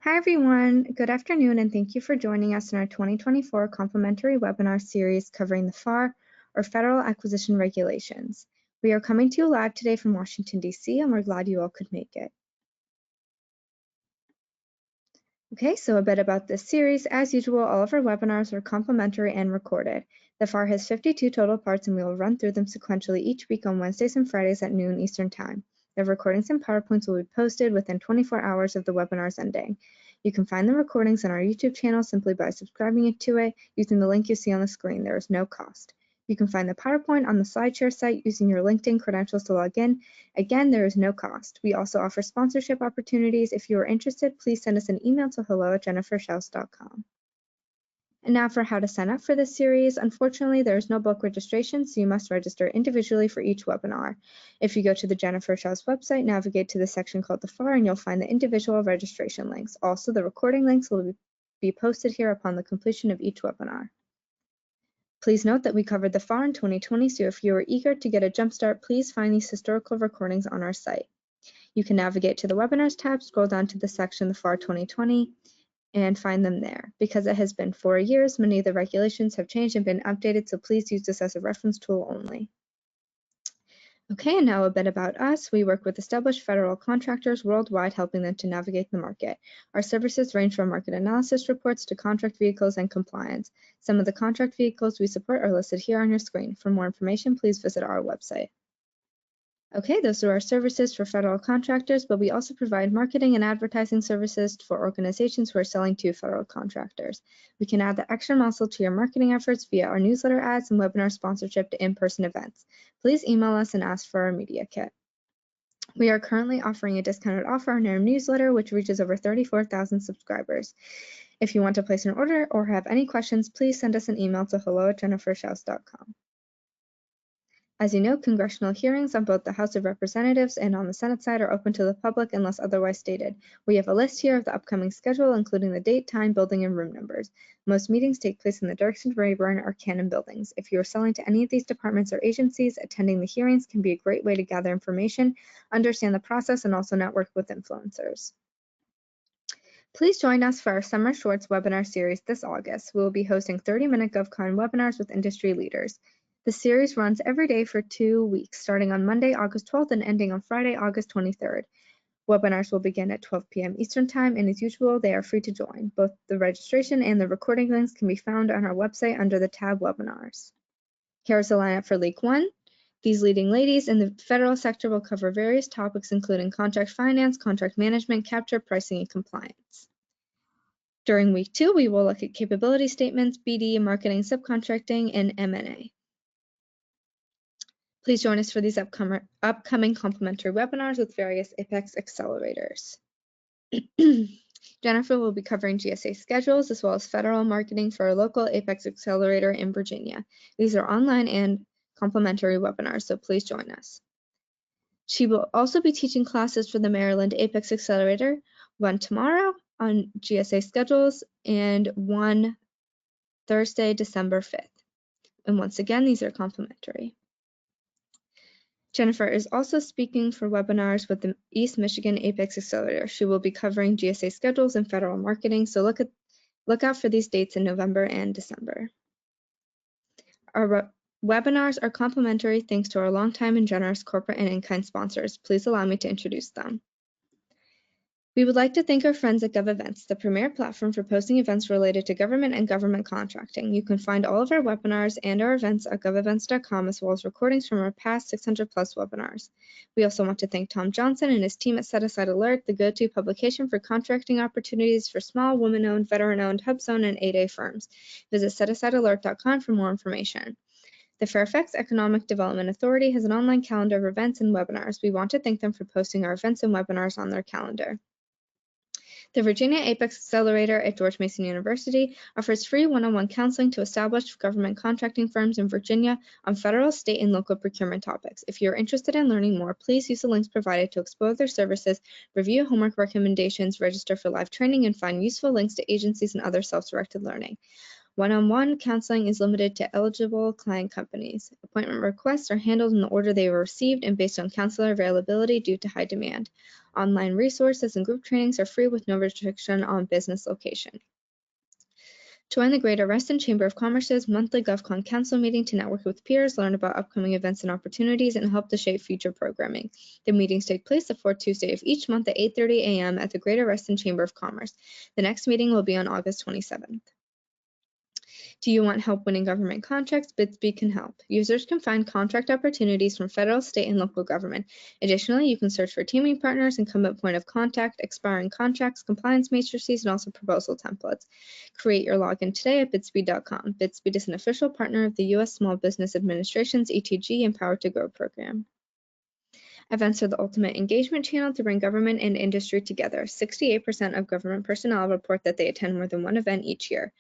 Hi everyone, good afternoon and thank you for joining us in our 2024 complimentary webinar series covering the FAR, or Federal Acquisition Regulations. We are coming to you live today from Washington, D.C., and we're glad you all could make it. Okay, so a bit about this series. As usual, all of our webinars are complimentary and recorded. The FAR has 52 total parts and we will run through them sequentially each week on Wednesdays and Fridays at noon Eastern Time. The recordings and PowerPoints will be posted within 24 hours of the webinar's ending. You can find the recordings on our YouTube channel simply by subscribing to it using the link you see on the screen. There is no cost. You can find the PowerPoint on the SlideShare site using your LinkedIn credentials to log in. Again, there is no cost. We also offer sponsorship opportunities. If you are interested, please send us an email to hello@jennifershouse.com. And now for how to sign up for this series. Unfortunately, there is no bulk registration, so you must register individually for each webinar. If you go to the Jennifer Schaus website, navigate to the section called the FAR, and you'll find the individual registration links. Also, the recording links will be posted here upon the completion of each webinar. Please note that we covered the FAR in 2020, so if you are eager to get a jump start, please find these historical recordings on our site. You can navigate to the Webinars tab, scroll down to the section the FAR 2020, and find them there. Because it has been 4 years, many of the regulations have changed and been updated, so please use this as a reference tool only. Okay, and now a bit about us. We work with established federal contractors worldwide, helping them to navigate the market. Our services range from market analysis reports to contract vehicles and compliance. Some of the contract vehicles we support are listed here on your screen. For more information, please visit our website. Okay, those are our services for federal contractors, but we also provide marketing and advertising services for organizations who are selling to federal contractors. We can add the extra muscle to your marketing efforts via our newsletter ads and webinar sponsorship to in-person events. Please email us and ask for our media kit. We are currently offering a discounted offer on our newsletter, which reaches over 34,000 subscribers. If you want to place an order or have any questions, please send us an email to hello@jennifershouse.com. As you know, congressional hearings on both the House of Representatives and on the Senate side are open to the public unless otherwise stated. We have a list here of the upcoming schedule, including the date, time, building, and room numbers. Most meetings take place in the Dirksen, Rayburn, or Cannon buildings. If you are selling to any of these departments or agencies, attending the hearings can be a great way to gather information, understand the process, and also network with influencers. Please join us for our Summer Shorts webinar series this August. We will be hosting 30-minute GovCon webinars with industry leaders. The series runs every day for 2 weeks, starting on Monday, August 12th and ending on Friday, August 23rd. Webinars will begin at 12 p.m. Eastern Time, and as usual, they are free to join. Both the registration and the recording links can be found on our website under the tab Webinars. Here's the lineup for Week 1. These leading ladies in the federal sector will cover various topics including contract finance, contract management, capture, pricing, and compliance. During Week 2, we will look at capability statements, BD, marketing, subcontracting, and M&A. Please join us for these upcoming complimentary webinars with various Apex accelerators. Jennifer will be covering GSA schedules as well as federal marketing for a local Apex accelerator in Virginia. These are online and complimentary webinars, so please join us. She will also be teaching classes for the Maryland Apex Accelerator, one tomorrow on GSA schedules and one Thursday, December 5th. And once again, these are complimentary. Jennifer is also speaking for webinars with the East Michigan Apex Accelerator. She will be covering GSA schedules and federal marketing, so look out for these dates in November and December. Our webinars are complimentary thanks to our longtime and generous corporate and in-kind sponsors. Please allow me to introduce them. We would like to thank our friends at GovEvents, the premier platform for posting events related to government and government contracting. You can find all of our webinars and our events at govevents.com, as well as recordings from our past 600+ webinars. We also want to thank Tom Johnson and his team at Set Aside Alert, the go-to publication for contracting opportunities for small, women-owned, veteran-owned, hub-zone, and 8A firms. Visit setasidealert.com for more information. The Fairfax Economic Development Authority has an online calendar of events and webinars. We want to thank them for posting our events and webinars on their calendar. The Virginia Apex Accelerator at George Mason University offers free one-on-one counseling to established government contracting firms in Virginia on federal, state, and local procurement topics. If you're interested in learning more, please use the links provided to explore their services, review homework recommendations, register for live training, and find useful links to agencies and other self-directed learning. One-on-one counseling is limited to eligible client companies. Appointment requests are handled in the order they were received and based on counselor availability due to high demand. Online resources and group trainings are free with no restriction on business location. Join the Greater Reston Chamber of Commerce's monthly GovCon Council meeting to network with peers, learn about upcoming events and opportunities, and help to shape future programming. The meetings take place the fourth Tuesday of each month at 8:30 a.m. at the Greater Reston Chamber of Commerce. The next meeting will be on August 27th. Do you want help winning government contracts? Bitsby can help. Users can find contract opportunities from federal, state, and local government. Additionally, you can search for teaming partners, incumbent point of contact, expiring contracts, compliance matrices, and also proposal templates. Create your login today at bitsby.com. Bitsby is an official partner of the U.S. Small Business Administration's ETG Empower to Grow program. Events are the ultimate engagement channel to bring government and industry together. 68% of government personnel report that they attend more than one event each year.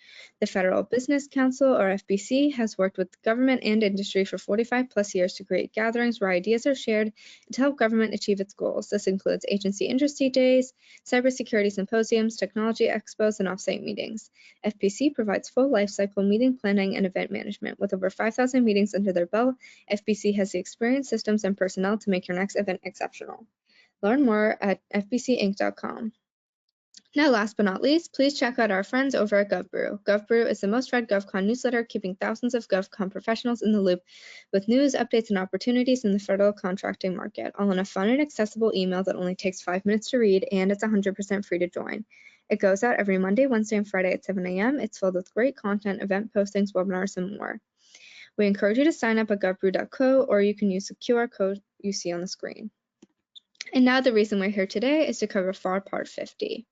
The Federal Business Council, or FBC, has worked with government and industry for 45 plus years to create gatherings where ideas are shared and to help government achieve its goals. This includes agency industry days, cybersecurity symposiums, technology expos, and offsite meetings. FBC provides full lifecycle meeting planning and event management. With over 5,000 meetings under their belt, FBC has the experience, systems, and personnel to make your next event exceptional. Learn more at fbcinc.com. Now, last but not least, please check out our friends over at GovBrew. GovBrew is the most read GovCon newsletter, keeping thousands of GovCon professionals in the loop with news, updates, and opportunities in the federal contracting market, all in a fun and accessible email that only takes 5 minutes to read, and it's 100% free to join. It goes out every Monday, Wednesday, and Friday at 7 a.m. It's filled with great content, event postings, webinars, and more. We encourage you to sign up at govbrew.co, or you can use the QR code you see on the screen. And now the reason we're here today is to cover FAR Part 50.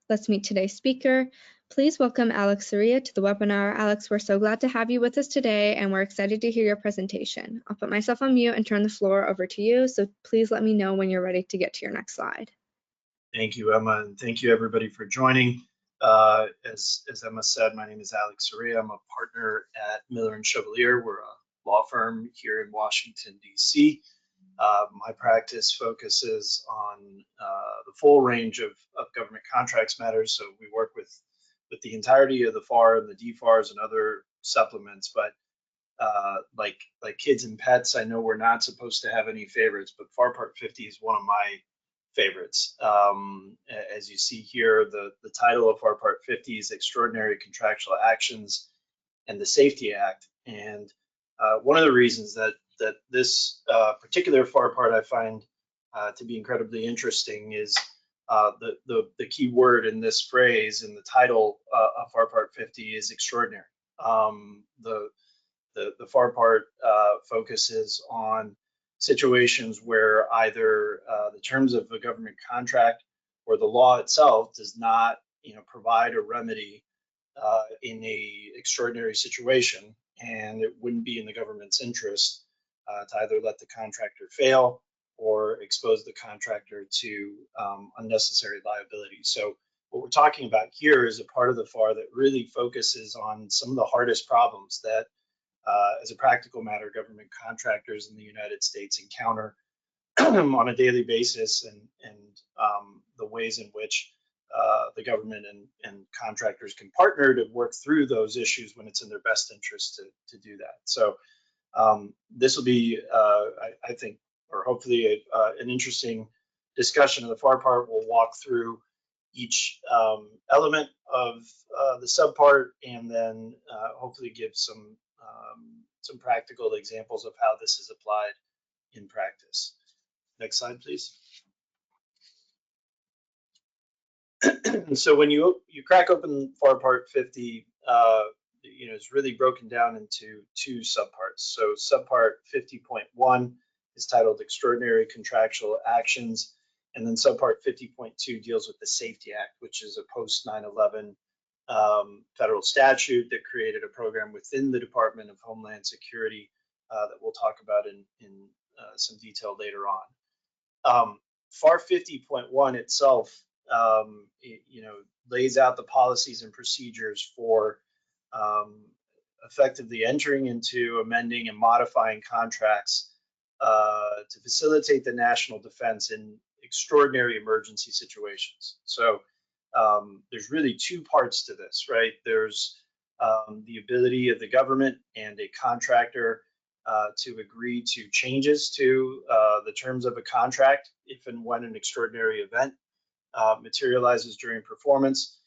Let's meet today's speaker. Please welcome Alex Soria to the webinar. Alex, we're so glad to have you with us today, and we're excited to hear your presentation. I'll put myself on mute and turn the floor over to you, so please let me know when you're ready to get to your next slide. Thank you, Emma, and thank you everybody for joining. As Emma said, my name is Alex Soria. I'm a partner at Miller & Chevalier. We're a law firm here in Washington, D.C. My practice focuses on the full range of government contracts matters. So we work with the entirety of the FAR and the DFARs and other supplements. But like kids and pets, I know we're not supposed to have any favorites, but FAR Part 50 is one of my favorites. As you see here, the title of FAR Part 50 is Extraordinary Contractual Actions and the Safety Act. And one of the reasons that this particular FAR part I find to be incredibly interesting is the key word in this phrase in the title of FAR Part 50 is extraordinary. The FAR part focuses on situations where either the terms of a government contract or the law itself does not, provide a remedy in a extraordinary situation, and it wouldn't be in the government's interest to either let the contractor fail or expose the contractor to unnecessary liability. So what we're talking about here is a part of the FAR that really focuses on some of the hardest problems that, as a practical matter, government contractors in the United States encounter on a daily basis, and the ways in which the government and contractors can partner to work through those issues when it's in their best interest to do that. So this will be, I think, or hopefully an interesting discussion of the FAR part. We'll walk through each element of the subpart, and then hopefully give some practical examples of how this is applied in practice. Next slide, please. So when you crack open FAR Part 50, it's really broken down into two subparts. So subpart 50.1 is titled Extraordinary Contractual Actions, and then subpart 50.2 deals with the Safety Act, which is a post 9/11 federal statute that created a program within the Department of Homeland Security that we'll talk about in some detail later on. FAR 50.1 itself, lays out the policies and procedures for effectively entering into, amending, and modifying contracts to facilitate the national defense in extraordinary emergency situations. So there's really two parts to this, right? There's the ability of the government and a contractor to agree to changes to the terms of a contract if and when an extraordinary event materializes during performance.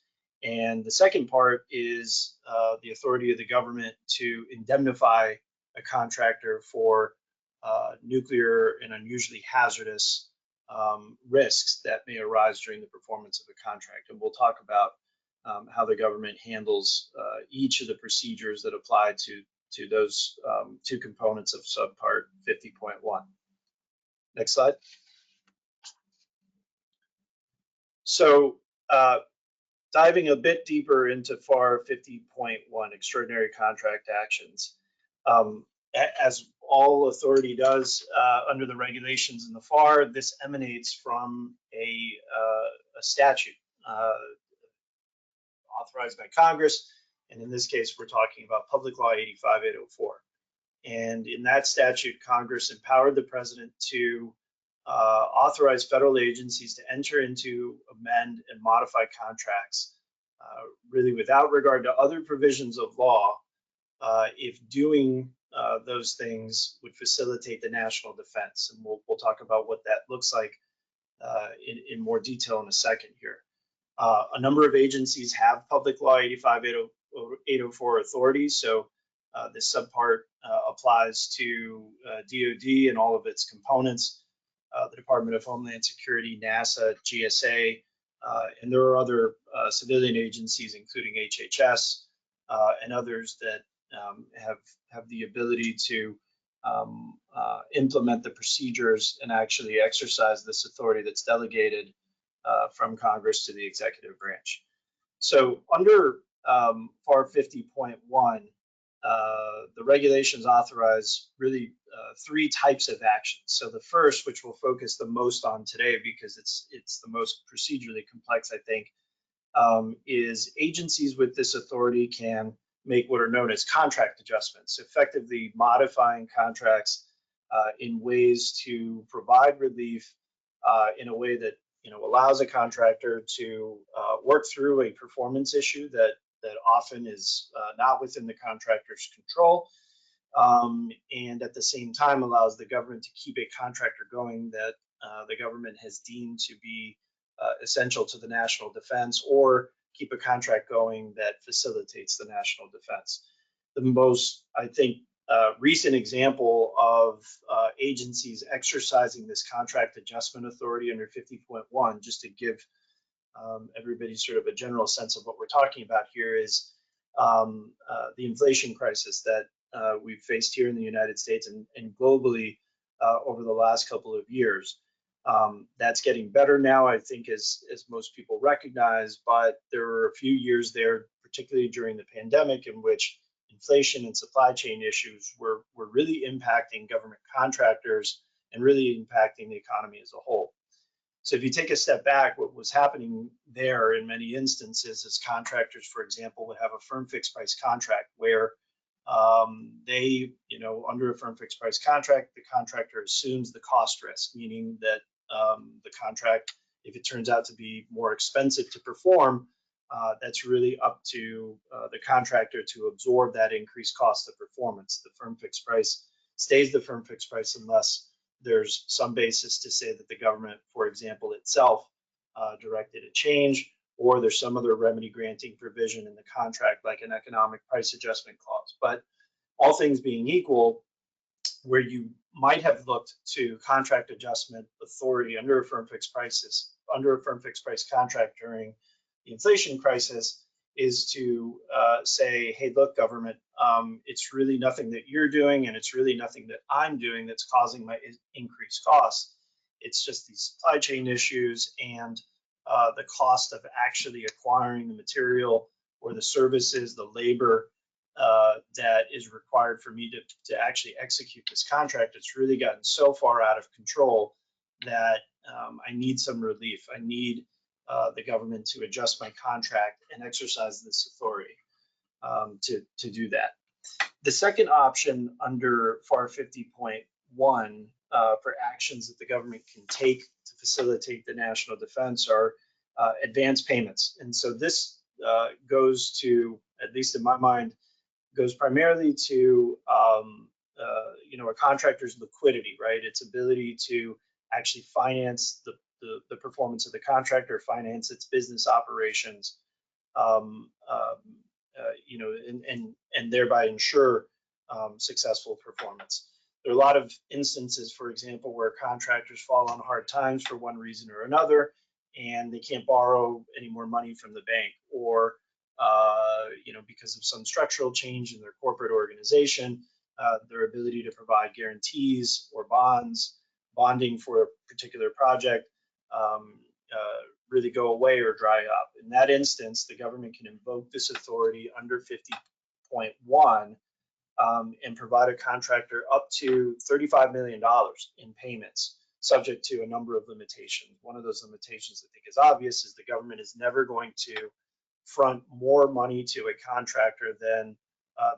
And the second part is the authority of the government to indemnify a contractor for nuclear and unusually hazardous risks that may arise during the performance of a contract. And we'll talk about how the government handles each of the procedures that apply to those two components of subpart 50.1. Next slide. So diving a bit deeper into FAR 50.1, extraordinary contract actions. As all authority does under the regulations in the FAR, this emanates from a statute authorized by Congress, and in this case, we're talking about Public Law 85-804. And in that statute, Congress empowered the president to authorize federal agencies to enter into, amend, and modify contracts, really without regard to other provisions of law, if doing those things would facilitate the national defense. And we'll talk about what that looks like in more detail in a second here. A number of agencies have Public Law 85-804 authority, so this subpart applies to DoD and all of its components, the Department of Homeland Security, NASA, GSA, and there are other civilian agencies, including HHS and others that have the ability to implement the procedures and actually exercise this authority that's delegated from Congress to the executive branch. So under FAR 50.1, the regulations authorize really three types of actions. So the first, which we'll focus the most on today because it's the most procedurally complex, I think, is agencies with this authority can make what are known as contract adjustments, effectively modifying contracts in ways to provide relief in a way that allows a contractor to work through a performance issue that often is not within the contractor's control, and at the same time allows the government to keep a contractor going that the government has deemed to be essential to the national defense, or keep a contract going that facilitates the national defense. The most, I think, recent example of agencies exercising this contract adjustment authority under 50.1, just to give everybody sort of a general sense of what we're talking about here, is the inflation crisis that we've faced here in the United States and globally over the last couple of years. That's getting better now, I think, as most people recognize, but there were a few years there, particularly during the pandemic, in which inflation and supply chain issues were really impacting government contractors and really impacting the economy as a whole. So if you take a step back, what was happening there in many instances is contractors, for example, would have a firm fixed price contract where they, under a firm fixed price contract, the contractor assumes the cost risk, meaning that the contract, if it turns out to be more expensive to perform, that's really up to the contractor to absorb that increased cost of performance. The firm fixed price stays the firm fixed price unless there's some basis to say that the government, for example, itself directed a change, or there's some other remedy granting provision in the contract, like an economic price adjustment clause. But all things being equal, where you might have looked to contract adjustment authority under a firm fixed price contract during the inflation crisis, is to say, hey, look, government, it's really nothing that you're doing, and it's really nothing that I'm doing that's causing my increased costs. It's just these supply chain issues and the cost of actually acquiring the material or the services, the labor that is required for me to actually execute this contract. It's really gotten so far out of control that I need some relief. I need the government to adjust my contract and exercise this authority to do that. The second option under FAR 50.1 for actions that the government can take to facilitate the national defense are advance payments. And so this goes to at least in my mind, goes primarily to a contractor's liquidity, right? Its ability to actually finance the performance of the contractor, finance its business operations, and thereby ensure successful performance. There are a lot of instances, for example, where contractors fall on hard times for one reason or another, and they can't borrow any more money from the bank, or because of some structural change in their corporate organization, their ability to provide guarantees or bonding for a particular project really go away or dry up. In that instance, the government can invoke this authority under 50.1 and provide a contractor up to $35 million in payments, subject to a number of limitations. One of those limitations I think is obvious is the government is never going to front more money to a contractor than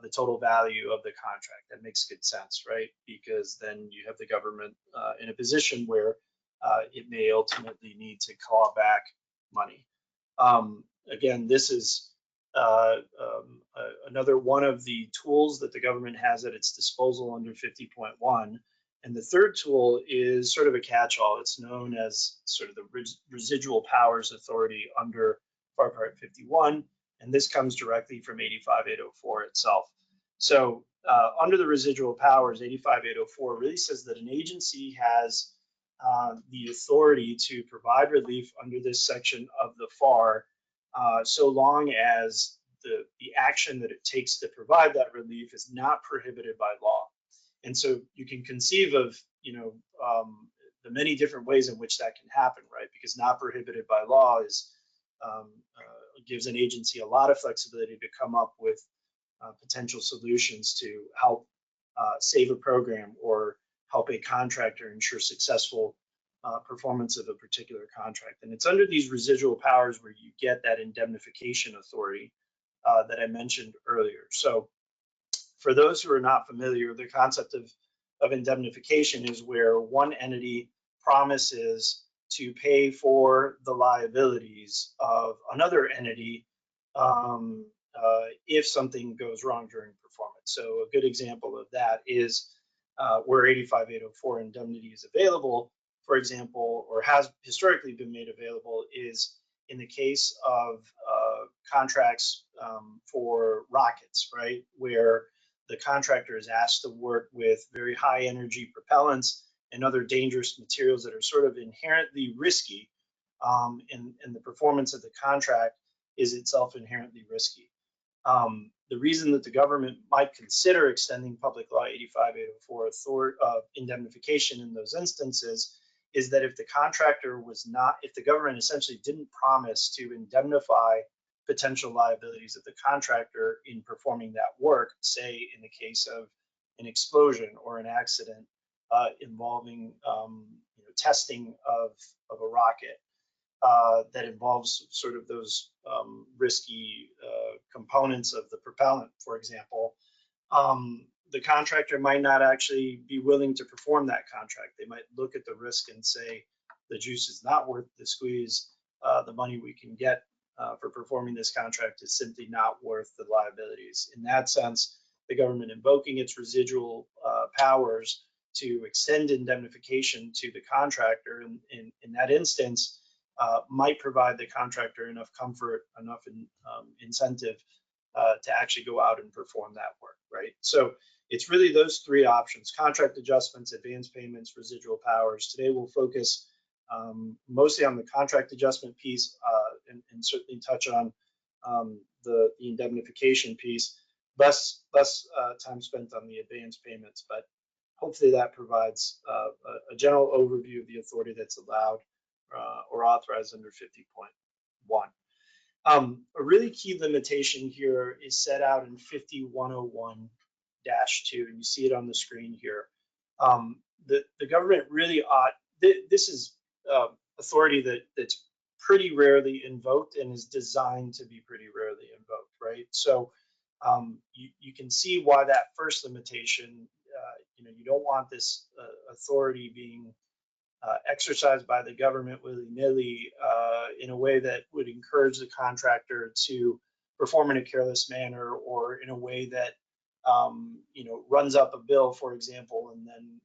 the total value of the contract. That makes good sense, right? Because then you have the government in a position where it may ultimately need to claw back money. Again, this is another one of the tools that the government has at its disposal under 50.1. And the third tool is sort of a catch-all. It's known as sort of the residual powers authority under FAR Part 51, and this comes directly from 85804 itself. So under the residual powers, 85804 really says that an agency has the authority to provide relief under this section of the FAR so long as the action that it takes to provide that relief is not prohibited by law. And so you can conceive of the many different ways in which that can happen, right? Because not prohibited by law is gives an agency a lot of flexibility to come up with potential solutions to help save a program or help a contractor ensure successful performance of a particular contract. And it's under these residual powers where you get that indemnification authority that I mentioned earlier. So for those who are not familiar, the concept of indemnification is where one entity promises to pay for the liabilities of another entity if something goes wrong during performance. So a good example of that is where 85804 indemnity is available, for example, or has historically been made available, is in the case of contracts for rockets, right, where the contractor is asked to work with very high energy propellants and other dangerous materials that are sort of inherently risky, and the performance of the contract is itself inherently risky. The reason that the government might consider extending Public Law 85804 indemnification in those instances is that if the contractor was not, if the government essentially didn't promise to indemnify potential liabilities of the contractor in performing that work, say in the case of an explosion or an accident involving testing of a rocket that involves sort of those risky components of the propellant, for example, the contractor might not actually be willing to perform that contract. They might look at the risk and say, the juice is not worth the squeeze. The money we can get for performing this contract is simply not worth the liabilities. In that sense, the government invoking its residual powers to extend indemnification to the contractor in that instance might provide the contractor enough comfort, enough incentive to actually go out and perform that work, right? So it's really those three options: contract adjustments, advance payments, residual powers. Today we'll focus mostly on the contract adjustment piece and certainly touch on the indemnification piece. Less time spent on the advance payments, but hopefully that provides a general overview of the authority that's allowed or authorized under 50.1. A really key limitation here is set out in 5101-2, and you see it on the screen here. The government really ought, this is authority that's pretty rarely invoked and is designed to be pretty rarely invoked, right? So you can see why that first limitation, you don't want this authority being exercised by the government willy-nilly in a way that would encourage the contractor to perform in a careless manner or in a way that runs up a bill, for example, and then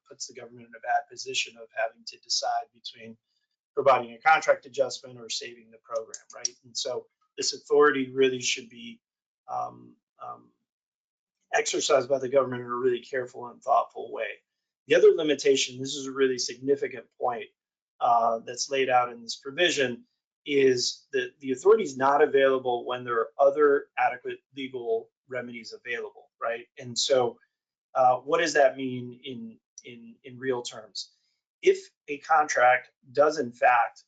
puts the government in a bad position of having to decide between providing a contract adjustment or saving the program, right? And so this authority really should be exercised by the government in a really careful and thoughtful way. The other limitation, this is a really significant point that's laid out in this provision, is that the authority is not available when there are other adequate legal remedies available, right? And so what does that mean in real terms? If a contract does in fact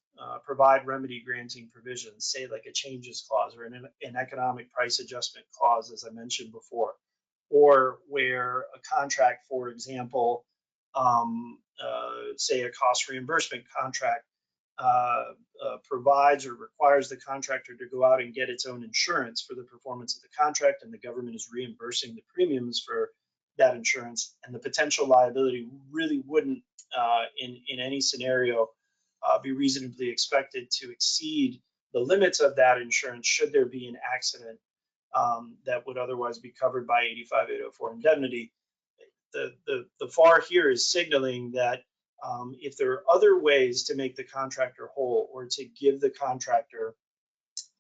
provide remedy granting provisions, say like a changes clause or an economic price adjustment clause, as I mentioned before, or where a contract, for example, say a cost reimbursement contract provides or requires the contractor to go out and get its own insurance for the performance of the contract, and the government is reimbursing the premiums for that insurance, and the potential liability really wouldn't in any scenario be reasonably expected to exceed the limits of that insurance should there be an accident that would otherwise be covered by 85804 indemnity. The FAR here is signaling that if there are other ways to make the contractor whole or to give the contractor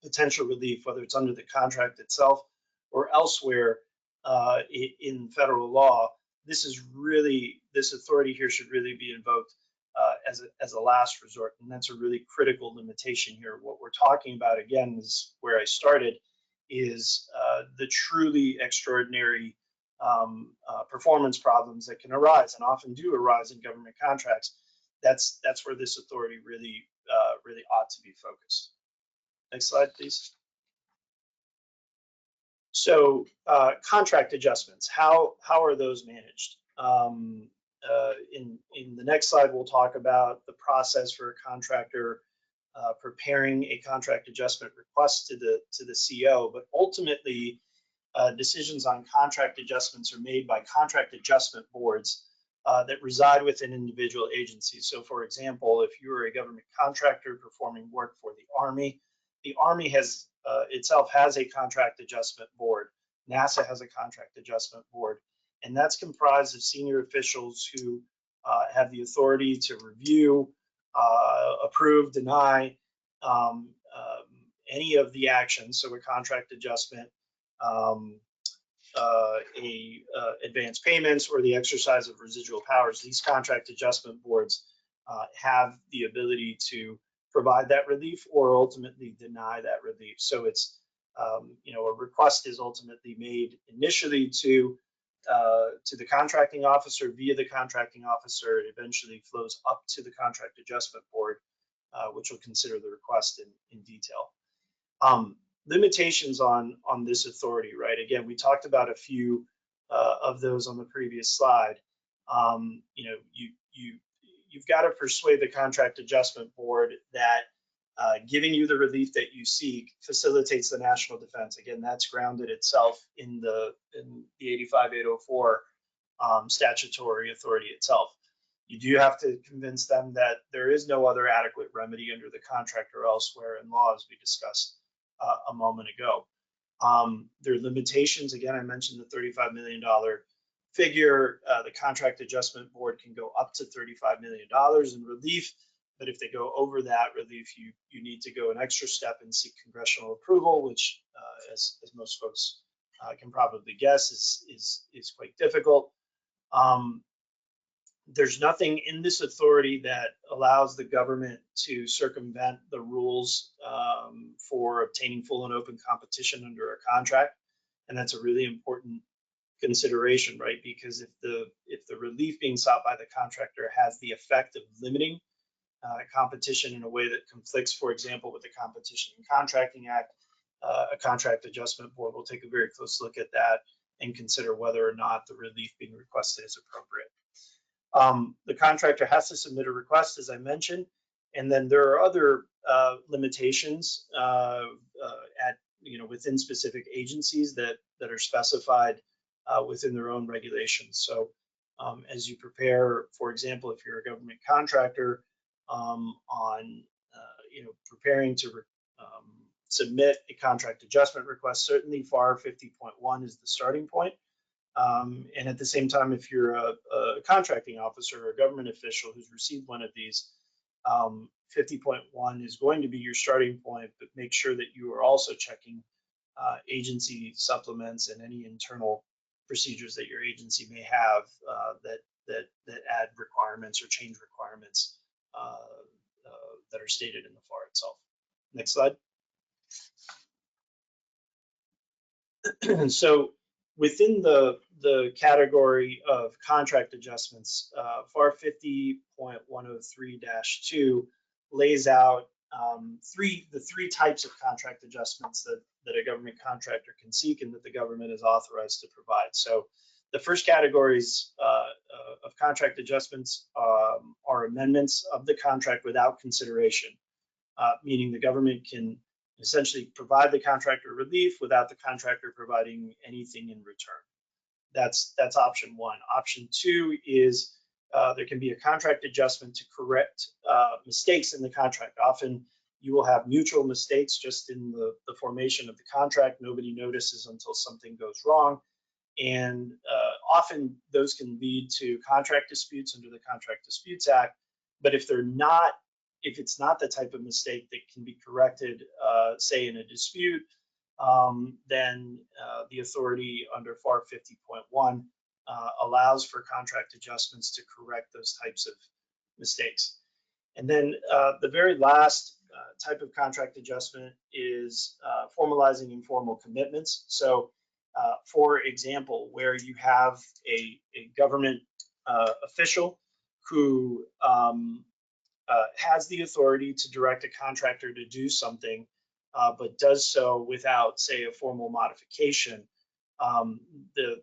potential relief, whether it's under the contract itself or elsewhere in federal law, this authority here should really be invoked as a last resort, and that's a really critical limitation here. What we're talking about, again, is where I started, is the truly extraordinary performance problems that can arise and often do arise in government contracts. That's where this authority really ought to be focused. Next slide, please. So contract adjustments, how are those managed? In the next slide, we'll talk about the process for a contractor preparing a contract adjustment request to the CO, but ultimately decisions on contract adjustments are made by contract adjustment boards that reside within individual agencies. So for example, if you are a government contractor performing work for the Army has itself has a contract adjustment board. NASA has a contract adjustment board, and that's comprised of senior officials who have the authority to review, approve, deny any of the actions. So a contract adjustment, advance payments, or the exercise of residual powers. These contract adjustment boards have the ability to provide that relief or ultimately deny that relief. So it's a request is ultimately made initially to the contracting officer via the contracting officer. It eventually flows up to the contract adjustment board, which will consider the request in detail. Limitations on this authority, right? Again, we talked about a few of those on the previous slide. You've got to persuade the contract adjustment board that giving you the relief that you seek facilitates the national defense. Again, that's grounded itself in the 85804 statutory authority itself. You do have to convince them that there is no other adequate remedy under the contract or elsewhere in law, as we discussed a moment ago. There are limitations. Again, I mentioned the $35 million figure. The contract adjustment board can go up to $35 million in relief, but if they go over that relief, you need to go an extra step and seek congressional approval, which, as most folks can probably guess, is quite difficult. There's nothing in this authority that allows the government to circumvent the rules for obtaining full and open competition under a contract, and that's a really important consideration, right? Because if the relief being sought by the contractor has the effect of limiting competition in a way that conflicts, for example, with the Competition and Contracting Act, a contract adjustment board will take a very close look at that and consider whether or not the relief being requested is appropriate. The contractor has to submit a request, as I mentioned, and then there are other limitations within specific agencies that are specified within their own regulations. So as you prepare, for example, if you're a government contractor on preparing to submit a contract adjustment request. Certainly FAR 50.1 is the starting point. And at the same time, if you're a contracting officer or a government official who's received one of these, 50.1 is going to be your starting point, but make sure that you are also checking agency supplements and any internal procedures that your agency may have that add requirements or change requirements that are stated in the FAR itself. Next slide. So within the category of contract adjustments, FAR 50.103-2 lays out the three types of contract adjustments that a government contractor can seek and that the government is authorized to provide. So the first categories of contract adjustments are amendments of the contract without consideration, meaning the government can essentially provide the contractor relief without the contractor providing anything in return. That's option one. Option two is there can be a contract adjustment to correct mistakes in the contract. Often you will have mutual mistakes just in the formation of the contract. Nobody notices until something goes wrong. And often those can lead to contract disputes under the Contract Disputes Act. But if it's not the type of mistake that can be corrected, say in a dispute, then the authority under FAR 50.1 allows for contract adjustments to correct those types of mistakes. And then the very last type of contract adjustment is formalizing informal commitments. So for example, where you have a government official who has the authority to direct a contractor to do something, but does so without, say, a formal modification, the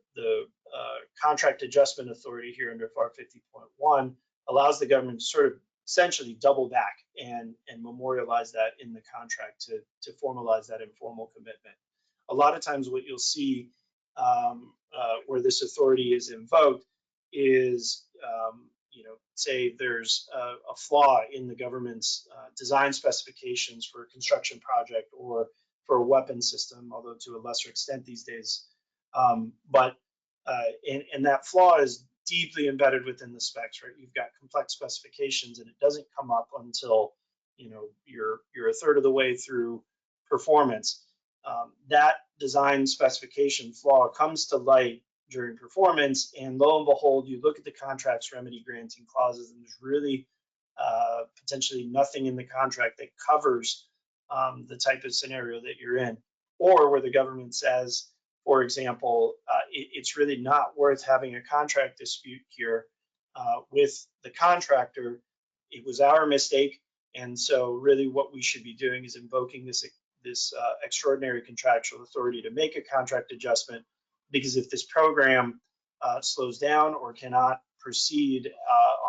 contract adjustment authority here under FAR 50.1 allows the government to sort of essentially double back and memorialize that in the contract to formalize that informal commitment. A lot of times what you'll see where this authority is invoked is say there's a flaw in the government's design specifications for a construction project or for a weapon system, although to a lesser extent these days. And that flaw is deeply embedded within the specs, right? You've got complex specifications and it doesn't come up until you're a third of the way through performance. That design specification flaw comes to light during performance, and lo and behold, you look at the contract's remedy granting clauses, and there's really potentially nothing in the contract that covers the type of scenario that you're in, or where the government says, for example, it's really not worth having a contract dispute here with the contractor. It was our mistake, and so really what we should be doing is invoking this extraordinary contractual authority to make a contract adjustment, because if this program slows down or cannot proceed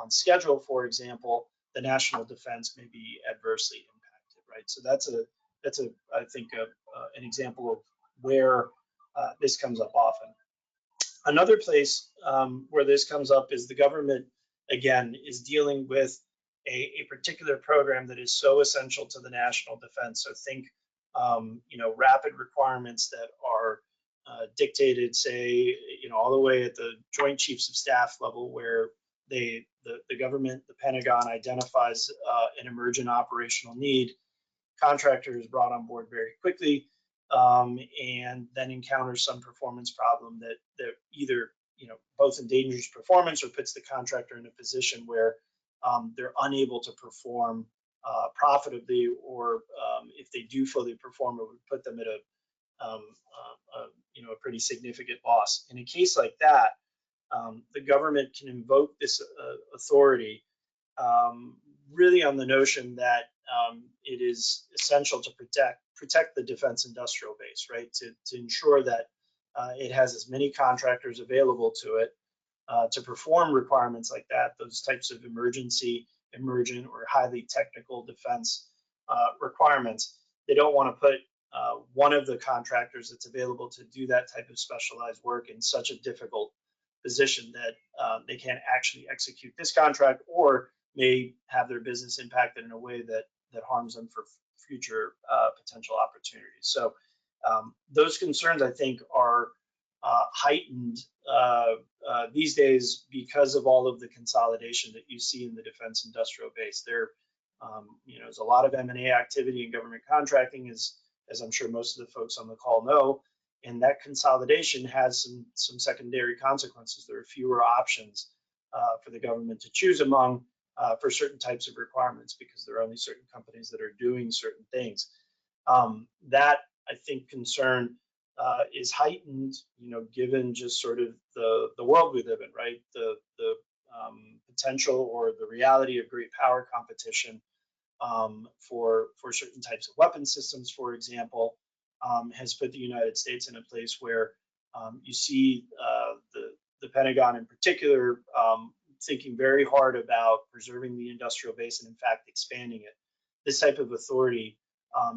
on schedule, for example, the national defense may be adversely impacted, right? So that's I think an example of where this comes up often. Another place where this comes up is the government, again, is dealing with a particular program that is so essential to the national defense. So think, rapid requirements that are dictated, say, all the way at the Joint Chiefs of Staff level, where the government, the Pentagon, identifies an emergent operational need. Contractor is brought on board very quickly, and then encounters some performance problem that either both endangers performance or puts the contractor in a position where they're unable to perform profitably, or if they do fully perform, it would put them at a pretty significant loss. In a case like that, the government can invoke this authority really on the notion that it is essential to protect the defense industrial base, right? To ensure that it has as many contractors available to it to perform requirements like that, those types of emergent, or highly technical defense requirements. They don't want to put one of the contractors that's available to do that type of specialized work in such a difficult position that they can't actually execute this contract, or may have their business impacted in a way that harms them for future potential opportunities. So those concerns, I think, are heightened these days because of all of the consolidation that you see in the defense industrial base. There's a lot of M&A activity in government contracting, as I'm sure most of the folks on the call know, and that consolidation has some secondary consequences. There are fewer options for the government to choose among for certain types of requirements because there are only certain companies that are doing certain things. That, I think, concern is heightened, given just sort of the world we live in, right? The potential or the reality of great power competition for certain types of weapon systems, for example, has put the United States in a place where you see the Pentagon in particular thinking very hard about preserving the industrial base and, in fact, expanding it. This type of authority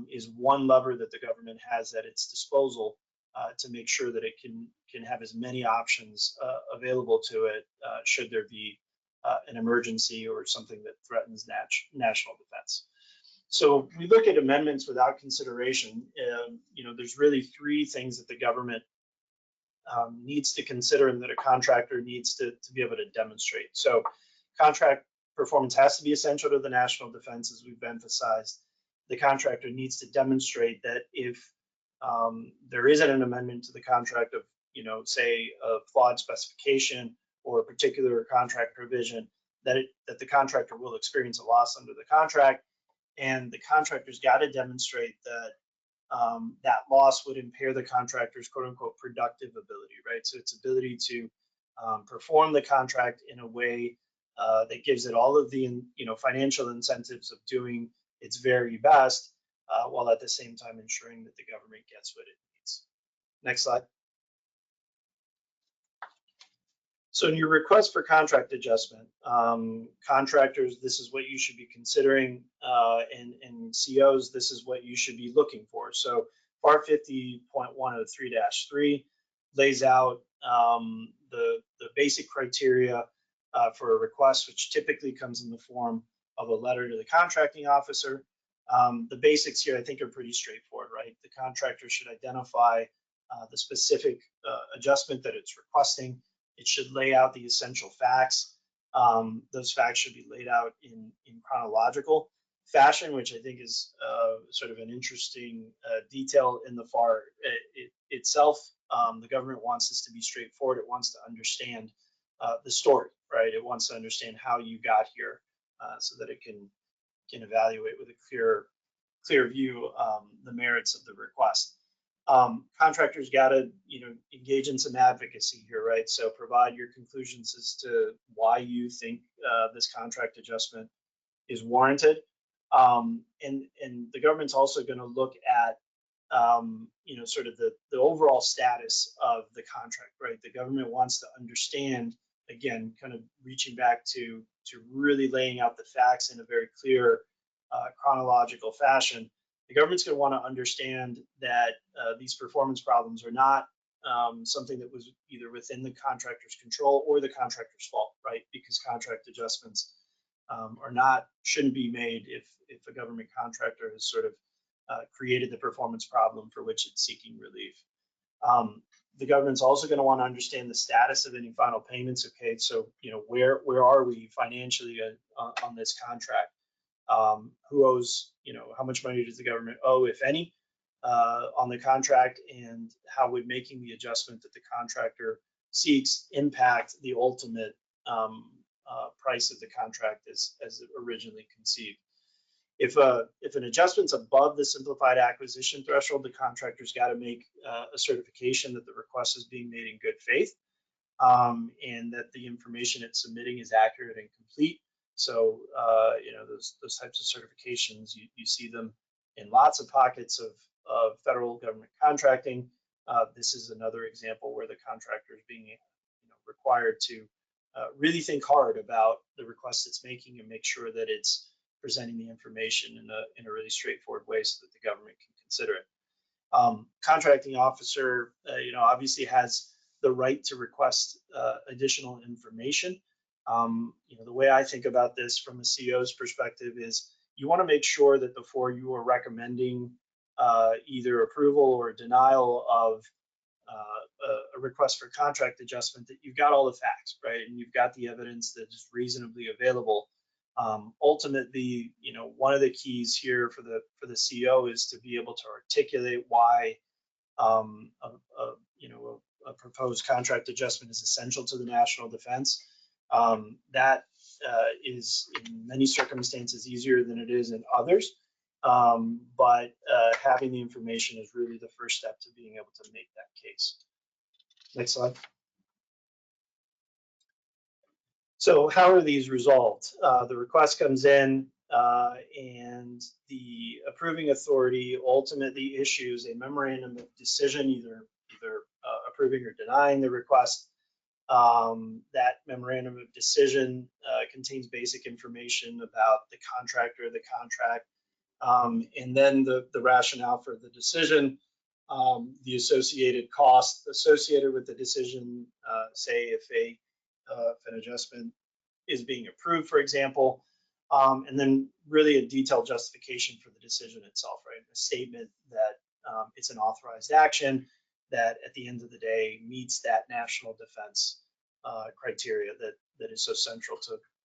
is one lever that the government has at its disposal to make sure that it can have as many options available to it should there be an emergency or something that threatens national defense. So we look at amendments without consideration. There's really three things that the government needs to consider and that a contractor needs to be able to demonstrate. So contract performance has to be essential to the national defense, as we've emphasized. The contractor needs to demonstrate that if there isn't an amendment to the contract of, say, a flawed specification or a particular contract provision, that the contractor will experience a loss under the contract, and the contractor's got to demonstrate that that loss would impair the contractor's quote-unquote productive ability, right? So its ability to perform the contract in a way that gives it all of the financial incentives of doing its very best, while at the same time ensuring that the government gets what it needs. Next slide. So in your request for contract adjustment, contractors, this is what you should be considering, and COs, this is what you should be looking for. So FAR 50.103-3 lays out the basic criteria for a request, which typically comes in the form of a letter to the contracting officer. The basics here, I think, are pretty straightforward, right? The contractor should identify the specific adjustment that it's requesting. It should lay out the essential facts. Those facts should be laid out in chronological fashion, which I think is sort of an interesting detail in the FAR itself. The government wants this to be straightforward. It wants to understand the story, right? It wants to understand how you got here so that it can evaluate with a clear view the merits of the request. Contractors got to engage in some advocacy here, right? So provide your conclusions as to why you think this contract adjustment is warranted, and the government's also going to look at sort of the overall status of the contract, right? The government wants to understand, again, kind of reaching back to really laying out the facts in a very clear chronological fashion. The government's going to want to understand that these performance problems are not something that was either within the contractor's control or the contractor's fault, right? Because contract adjustments shouldn't be made if a government contractor has sort of created the performance problem for which it's seeking relief. The government's also going to want to understand the status of any final payments. Okay, so where are we financially on this contract? Who owes, how much money does the government owe, if any, on the contract, and how would making the adjustment that the contractor seeks impact the ultimate price of the contract as originally conceived. If an adjustment's above the simplified acquisition threshold, the contractor's got to make a certification that the request is being made in good faith, and that the information it's submitting is accurate and complete. So, those types of certifications, you see them in lots of pockets of federal government contracting. This is another example where the contractor is being required to really think hard about the request it's making and make sure that it's presenting the information in a really straightforward way so that the government can consider it. Contracting officer, obviously has the right to request additional information. The way I think about this from a CO's perspective is you want to make sure that before you are recommending either approval or denial of a request for contract adjustment, that you've got all the facts, right? And you've got the evidence that is reasonably available. Ultimately, one of the keys here for the CO is to be able to articulate why a proposed contract adjustment is essential to the national defense. That is in many circumstances easier than it is in others. But having the information is really the first step to being able to make that case. Next slide. So how are these resolved? The request comes in and the approving authority ultimately issues a memorandum of decision, either approving or denying the request. That memorandum of decision contains basic information about the contractor, the contract, and then the rationale for the decision, the associated costs associated with the decision, say if an adjustment is being approved, for example, and then really a detailed justification for the decision itself, right? A statement that it's an authorized action that at the end of the day meets that national defense criteria that is so central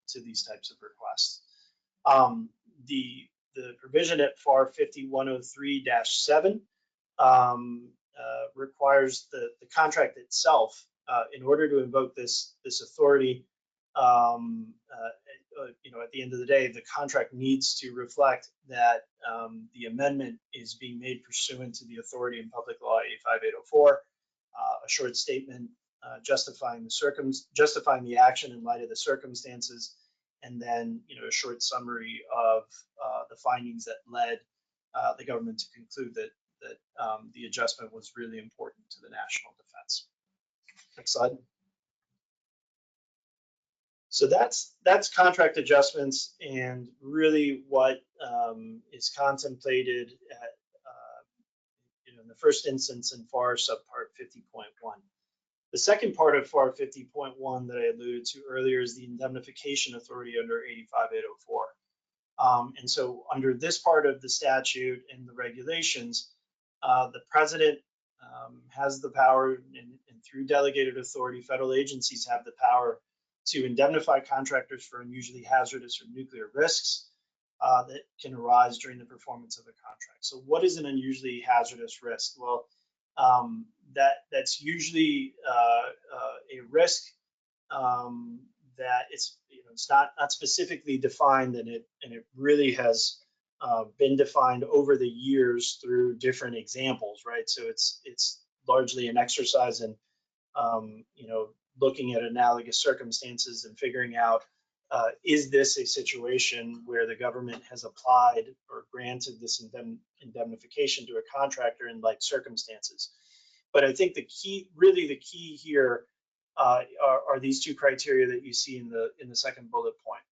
to these types of requests. The provision at FAR 5103-7 requires the contract itself, in order to invoke this authority, at the end of the day, the contract needs to reflect that the amendment is being made pursuant to the authority in Public Law 85804, a short statement justifying the action in light of the circumstances, and then a short summary of the findings that led the government to conclude that the adjustment was really important to the national defense. Next slide. So that's contract adjustments, and really what is contemplated at in the first instance in FAR subpart 50.1. The second part of FAR 50.1 that I alluded to earlier is the indemnification authority under 85804. And so under this part of the statute and the regulations, the president has the power, and through delegated authority, federal agencies have the power to indemnify contractors for unusually hazardous or nuclear risks that can arise during the performance of a contract. So what is an unusually hazardous risk? Well, that's usually a risk that it's not specifically defined, and it really has been defined over the years through different examples, right? So it's largely an exercise in looking at analogous circumstances and figuring out, is this a situation where the government has applied or granted this indemnification to a contractor in like circumstances? But I think the key here are these two criteria that you see in the second bullet point.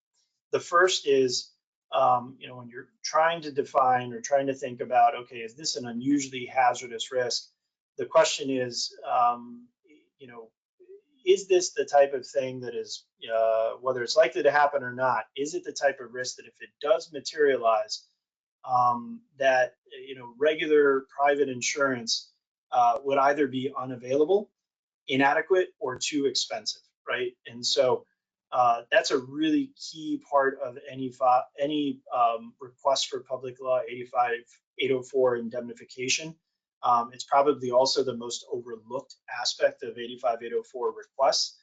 The first is, when you're trying to define or trying to think about, okay, is this an unusually hazardous risk? The question is, is this the type of thing that is, whether it's likely to happen or not, is it the type of risk that if it does materialize, that regular private insurance would either be unavailable, inadequate, or too expensive, right? And so that's a really key part of any request for Public Law 85804 indemnification. It's probably also the most overlooked aspect of 85804 requests,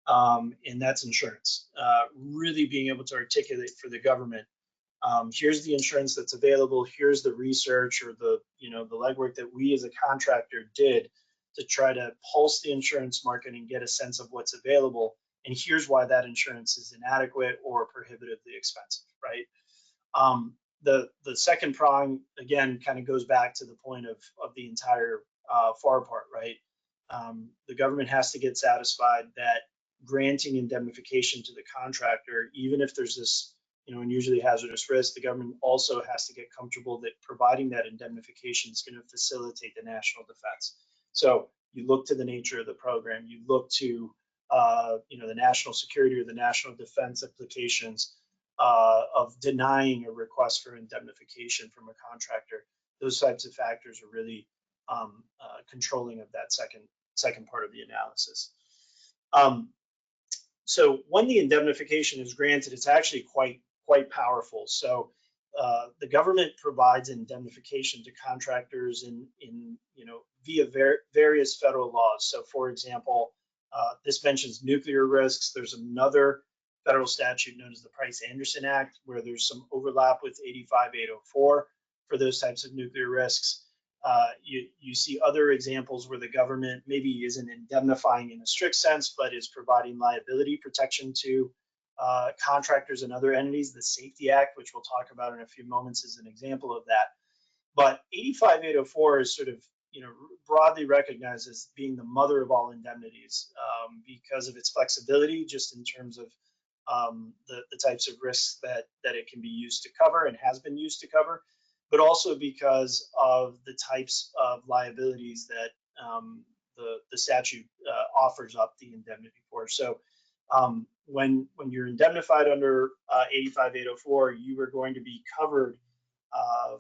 and that's insurance. Really being able to articulate for the government, here's the insurance that's available, here's the research or the legwork that we as a contractor did to try to pulse the insurance market and get a sense of what's available, and here's why that insurance is inadequate or prohibitively expensive, right? The second prong, again, kind of goes back to the point of the entire FAR part, right? The government has to get satisfied that granting indemnification to the contractor, even if there's this unusually hazardous risk, the government also has to get comfortable that providing that indemnification is going to facilitate the national defense. So you look to the nature of the program, you look to the national security or the national defense implications, of denying a request for indemnification from a contractor. Those types of factors are really controlling of that second part of the analysis. So when the indemnification is granted, it's actually quite powerful. So the government provides indemnification to contractors in via various federal laws. So for example, this mentions nuclear risks. There's another federal statute known as the Price-Anderson Act, where there's some overlap with 85804 for those types of nuclear risks. You see other examples where the government maybe isn't indemnifying in a strict sense, but is providing liability protection to contractors and other entities. The Safety Act, which we'll talk about in a few moments, is an example of that. But 85804 is sort of broadly recognized as being the mother of all indemnities because of its flexibility, just in terms of the types of risks that it can be used to cover and has been used to cover, but also because of the types of liabilities that the statute offers up the indemnity for. So when you're indemnified under 85804, you are going to be covered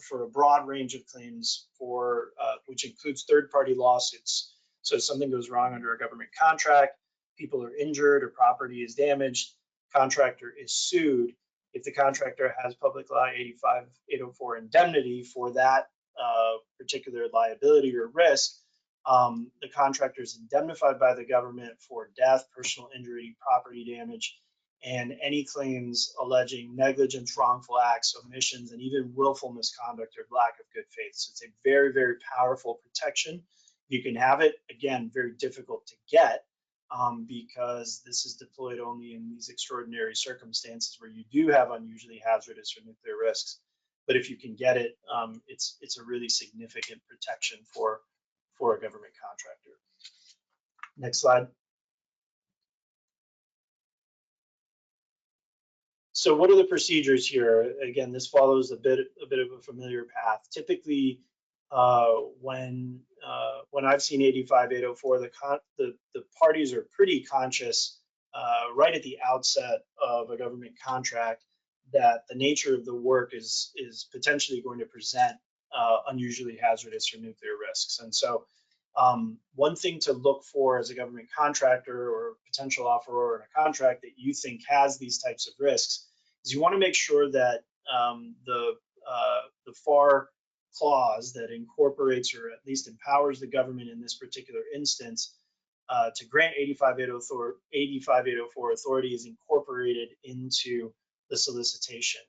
for a broad range of claims, for which includes third-party lawsuits. So if something goes wrong under a government contract, people are injured or property is damaged, contractor is sued. If the contractor has public law 85804 indemnity for that particular liability or risk, the contractor is indemnified by the government for death, personal injury, property damage, and any claims alleging negligence, wrongful acts, omissions, and even willful misconduct or lack of good faith. So it's a very, very powerful protection. You can have it, again, very difficult to get because this is deployed only in these extraordinary circumstances where you do have unusually hazardous or nuclear risks. But if you can get it, it's a really significant protection for a government contractor. Next slide. So what are the procedures here? Again, this follows a bit of a familiar path. Typically, when I've seen 85804, the parties are pretty conscious right at the outset of a government contract that the nature of the work is potentially going to present unusually hazardous or nuclear risks. And so one thing to look for as a government contractor or potential offeror in a contract that you think has these types of risks is you want to make sure that the FAR clause that incorporates or at least empowers the government in this particular instance to grant 85804 authority is incorporated into the solicitation.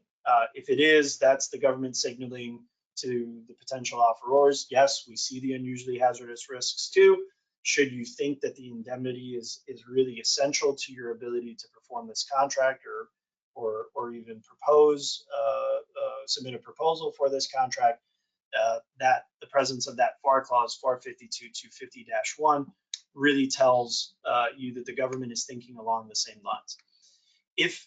If it is, that's the government signaling to the potential offerors, yes, we see the unusually hazardous risks too. Should you think that the indemnity is really essential to your ability to perform this contract or even submit a proposal for this contract, that the presence of that FAR clause, FAR 52-250-1, really tells you that the government is thinking along the same lines. If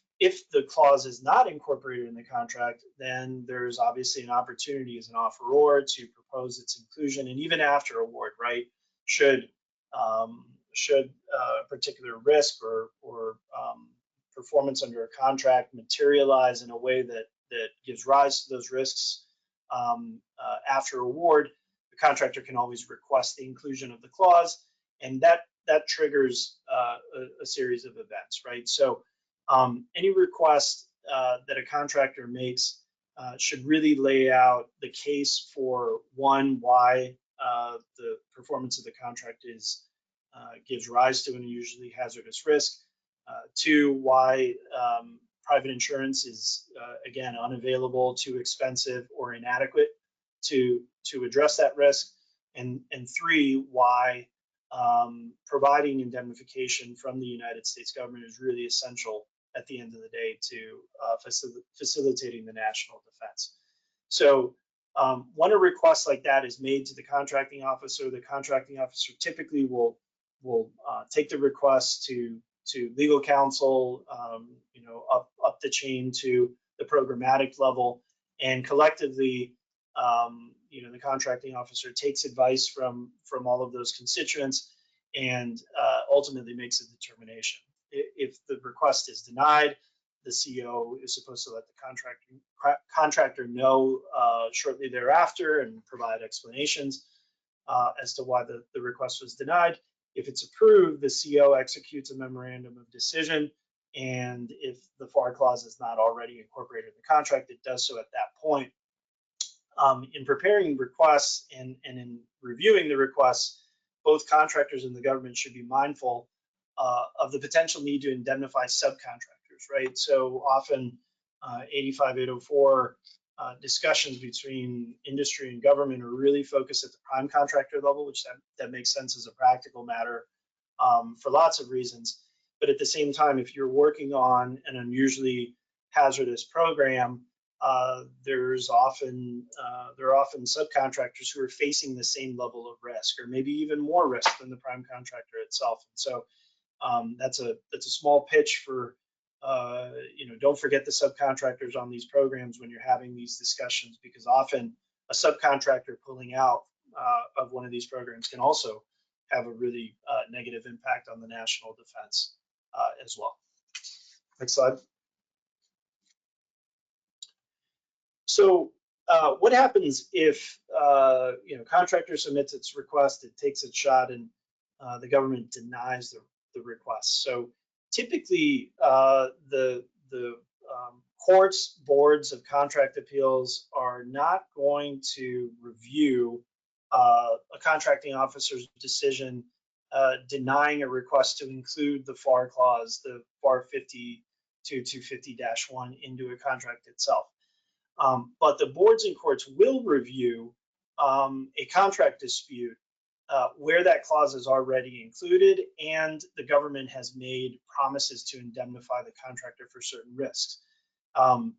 the clause is not incorporated in the contract, then there's obviously an opportunity as an offeror to propose its inclusion, and even after award, right? Should a particular risk or performance under a contract materialize in a way that gives rise to those risks after award, the contractor can always request the inclusion of the clause, and that triggers a series of events, right? So any request that a contractor makes should really lay out the case for, one, why the performance of the contract gives rise to an unusually hazardous risk, two, why private insurance is, again, unavailable, too expensive, or inadequate to address that risk, and three, why providing indemnification from the United States government is really essential at the end of the day to facilitating the national defense. So when a request like that is made to the contracting officer typically will take the request to legal counsel, up the chain to the programmatic level, and collectively, the contracting officer takes advice from all of those constituents and ultimately makes a determination. If the request is denied, the CO is supposed to let the contractor know shortly thereafter and provide explanations as to why the request was denied. If it's approved, the CO executes a memorandum of decision, and if the FAR clause is not already incorporated in the contract, it does so at that point. In preparing requests and in reviewing the requests, both contractors and the government should be mindful of the potential need to indemnify subcontractors, right? So often 85804 discussions between industry and government are really focused at the prime contractor level, which that makes sense as a practical matter for lots of reasons. But at the same time, if you're working on an unusually hazardous program, there are often subcontractors who are facing the same level of risk, or maybe even more risk than the prime contractor itself. And so that's a small pitch for don't forget the subcontractors on these programs when you're having these discussions, because often a subcontractor pulling out of one of these programs can also have a really negative impact on the national defense as well. Next slide. So what happens if contractor submits its request, it takes its shot, and the government denies the request? So typically, the courts, boards of contract appeals are not going to review a contracting officer's decision denying a request to include the FAR clause, the FAR 52-250-1 into a contract itself. But the boards and courts will review a contract dispute where that clause is already included and the government has made promises to indemnify the contractor for certain risks.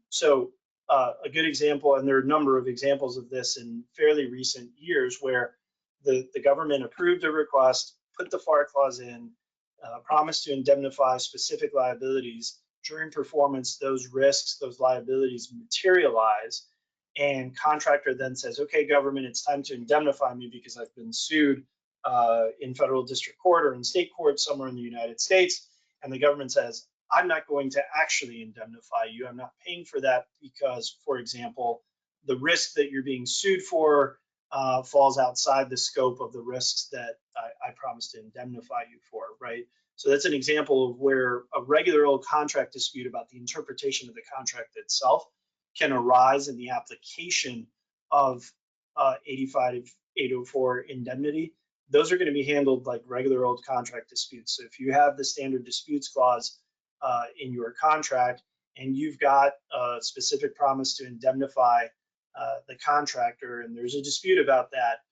So a good example, and there are a number of examples of this in fairly recent years, where the government approved a request, put the FAR clause in, promised to indemnify specific liabilities. During performance, those risks, those liabilities materialize, and contractor then says, okay, government, it's time to indemnify me because I've been sued in federal district court or in state court somewhere in the United States. And the government says, I'm not going to actually indemnify you. I'm not paying for that because, for example, the risk that you're being sued for falls outside the scope of the risks that I promised to indemnify you for, right? So that's an example of where a regular old contract dispute about the interpretation of the contract itself can arise in the application of 85804 indemnity. Those are going to be handled like regular old contract disputes. So if you have the standard disputes clause in your contract and you've got a specific promise to indemnify the contractor and there's a dispute about that,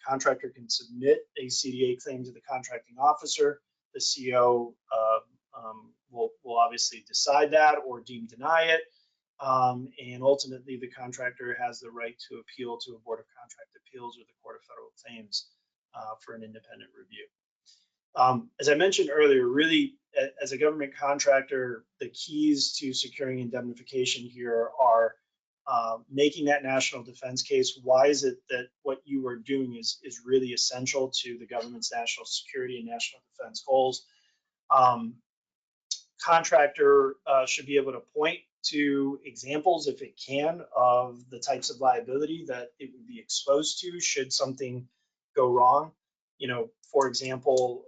contractor can submit a CDA claim to the contracting officer. The CO will obviously decide that or deny it. And ultimately, the contractor has the right to appeal to a Board of Contract Appeals or the Court of Federal Claims for an independent review. As I mentioned earlier, really, as a government contractor, the keys to securing indemnification here are making that national defense case. Why is it that what you are doing is really essential to the government's national security and national defense goals? Contractor should be able to point to examples, if it can, of the types of liability that it would be exposed to should something go wrong. For example,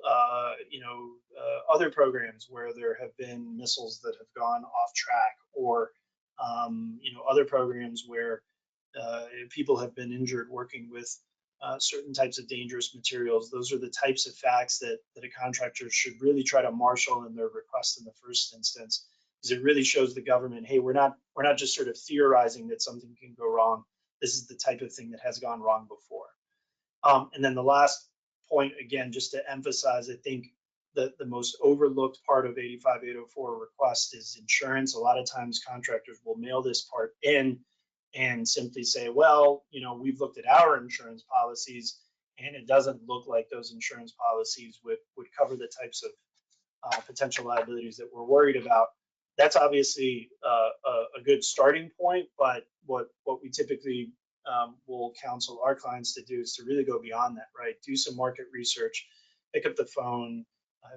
other programs where there have been missiles that have gone off track, or other programs where people have been injured working with certain types of dangerous materials. Those are the types of facts that a contractor should really try to marshal in their request in the first instance, because it really shows the government, hey, we're not just sort of theorizing that something can go wrong. This is the type of thing that has gone wrong before. And then the last point, again, just to emphasize, I think the most overlooked part of 85804 request is insurance. A lot of times contractors will mail this part in and simply say, well, we've looked at our insurance policies and it doesn't look like those insurance policies would cover the types of potential liabilities that we're worried about. That's obviously a good starting point, but what we typically will counsel our clients to do is to really go beyond that, right? Do some market research, pick up the phone,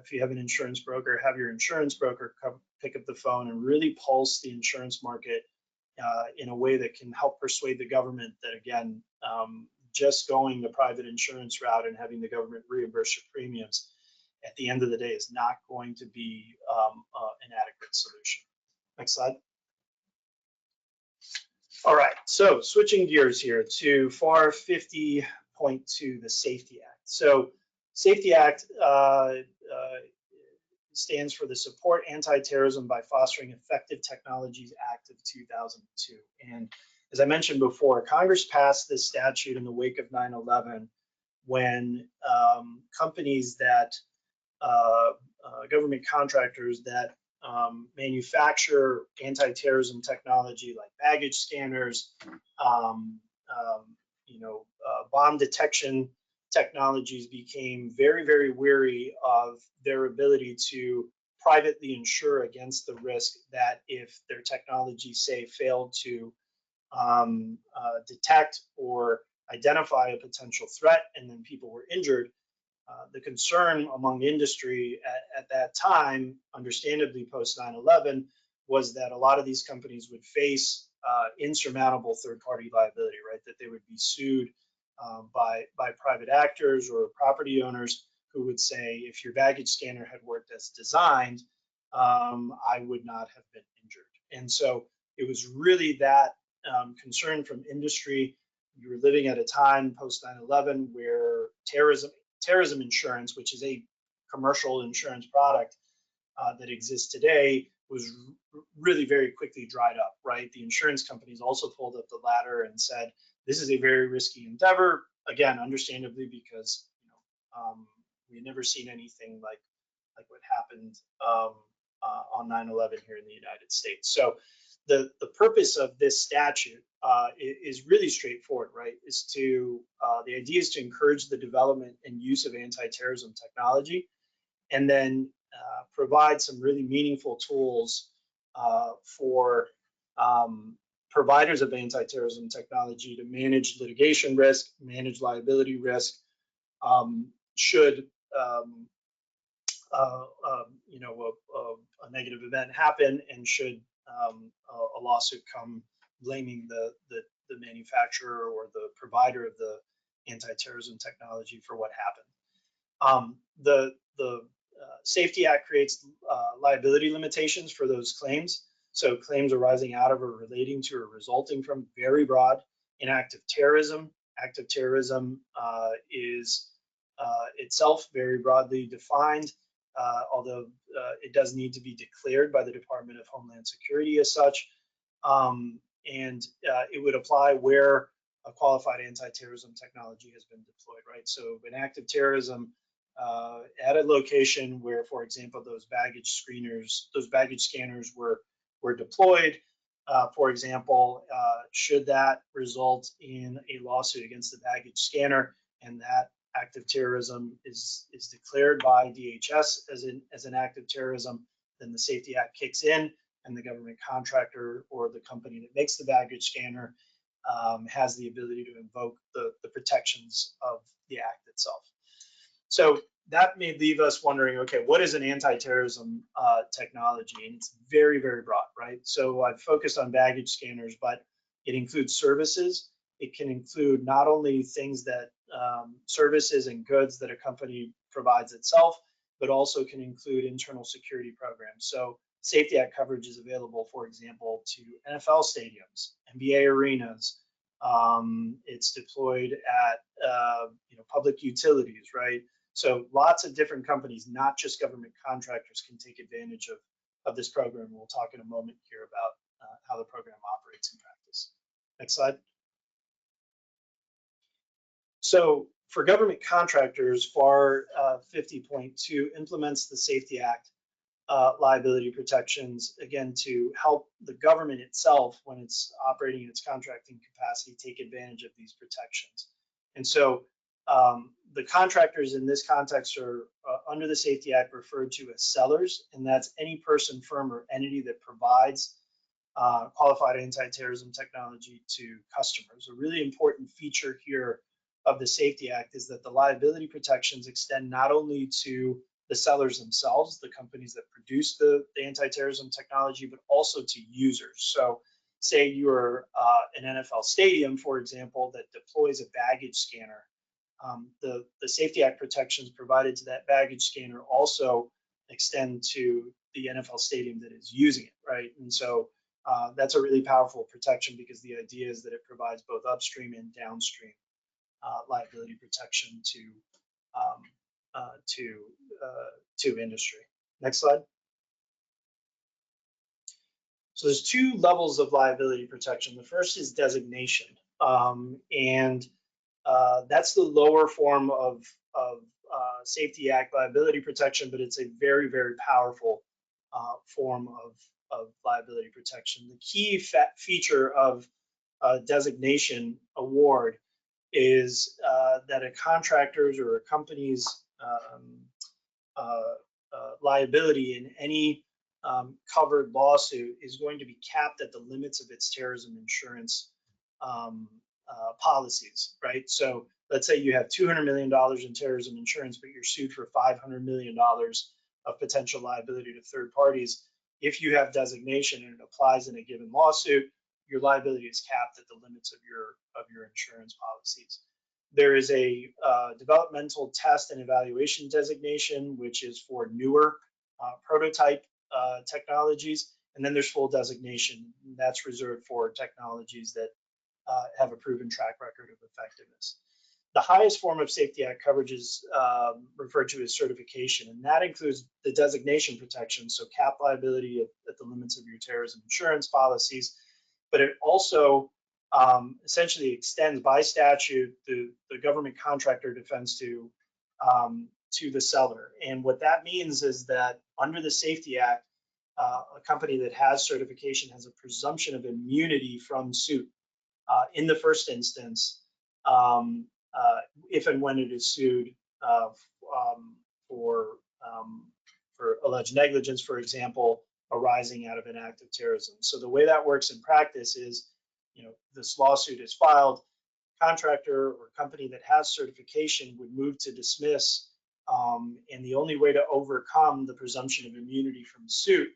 if you have an insurance broker, have your insurance broker come pick up the phone and really pulse the insurance market in a way that can help persuade the government that, again, just going the private insurance route and having the government reimburse your premiums at the end of the day is not going to be an adequate solution. Next slide. All right, so switching gears here to FAR 50.2, the Safety Act. So Safety Act stands for the Support Anti-Terrorism by Fostering Effective Technologies Act of 2002. And as I mentioned before, Congress passed this statute in the wake of 9/11 when companies that, government contractors that manufacture anti-terrorism technology like baggage scanners, bomb detection technologies became very, very weary of their ability to privately insure against the risk that if their technology, say, failed to detect or identify a potential threat and then people were injured, the concern among industry at that time, understandably post 9/11, was that a lot of these companies would face insurmountable third-party liability, right? That they would be sued by private actors or property owners who would say, if your baggage scanner had worked as designed, I would not have been injured. And so it was really that concern from industry. You were living at a time post 9/11 where terrorism insurance, which is a commercial insurance product that exists today, was really very quickly dried up, right? The insurance companies also pulled up the ladder and said, this is a very risky endeavor, again, understandably, because we've never seen anything like what happened on 9/11 here in the United States. So the purpose of this statute is really straightforward, right? The idea is to encourage the development and use of anti-terrorism technology, and then provide some really meaningful tools for providers of anti-terrorism technology to manage litigation risk, manage liability risk, should a negative event happen, and should a lawsuit come blaming the manufacturer or the provider of the anti-terrorism technology for what happened. The Safety Act creates liability limitations for those claims. So claims arising out of or relating to or resulting from, very broad. In active terrorism is itself very broadly defined, although it does need to be declared by the Department of Homeland Security as such. And it would apply where a qualified anti-terrorism technology has been deployed, right? So in active terrorism, at a location where, for example, those baggage scanners were deployed, for example, should that result in a lawsuit against the baggage scanner, and that active terrorism is declared by DHS as an active terrorism, then the Safety Act kicks in, and the government contractor or the company that makes the baggage scanner has the ability to invoke the protections of the act itself. So that may leave us wondering, okay, what is an anti-terrorism technology? And it's very, very broad, right? So I've focused on baggage scanners, but it includes services. It can include not only things that services and goods that a company provides itself, but also can include internal security programs. So Safety Act coverage is available, for example, to NFL stadiums, NBA arenas. It's deployed at public utilities, right? So lots of different companies, not just government contractors, can take advantage of this program. We'll talk in a moment here about how the program operates in practice. Next slide. So for government contractors, FAR 50.2 implements the Safety Act liability protections, again, to help the government itself, when it's operating in its contracting capacity, take advantage of these protections. And so the contractors in this context are under the Safety Act referred to as sellers, and that's any person, firm, or entity that provides qualified anti-terrorism technology to customers. A really important feature here of the Safety Act is that the liability protections extend not only to the sellers themselves, the companies that produce the anti-terrorism technology, but also to users. So say you're an NFL stadium, for example, that deploys a baggage scanner. The Safety Act protections provided to that baggage scanner also extend to the NFL stadium that is using it, right? And so that's a really powerful protection, because the idea is that it provides both upstream and downstream liability protection to industry. Next slide. So there's two levels of liability protection. The first is designation, and that's the lower form of Safety Act liability protection, but it's a very, very powerful form of liability protection. The key feature of designation award is that a contractor's or a company's liability in any covered lawsuit is going to be capped at the limits of its terrorism insurance policies, right? So let's say you have $200 million in terrorism insurance, but you're sued for $500 million of potential liability to third parties. If you have designation and it applies in a given lawsuit, your liability is capped at the limits of your insurance policies. There is a developmental test and evaluation designation, which is for newer prototype technologies, and then there's full designation. That's reserved for technologies that have a proven track record of effectiveness. The highest form of Safety Act coverage is referred to as certification, and that includes the designation protection, so cap liability at the limits of your terrorism insurance policies, but it also essentially extends by statute the government contractor defense to the seller. And what that means is that under the Safety Act, a company that has certification has a presumption of immunity from suit in the first instance, if and when it is sued for alleged negligence, for example, arising out of an act of terrorism. So the way that works in practice is, this lawsuit is filed, contractor or company that has certification would move to dismiss, and the only way to overcome the presumption of immunity from suit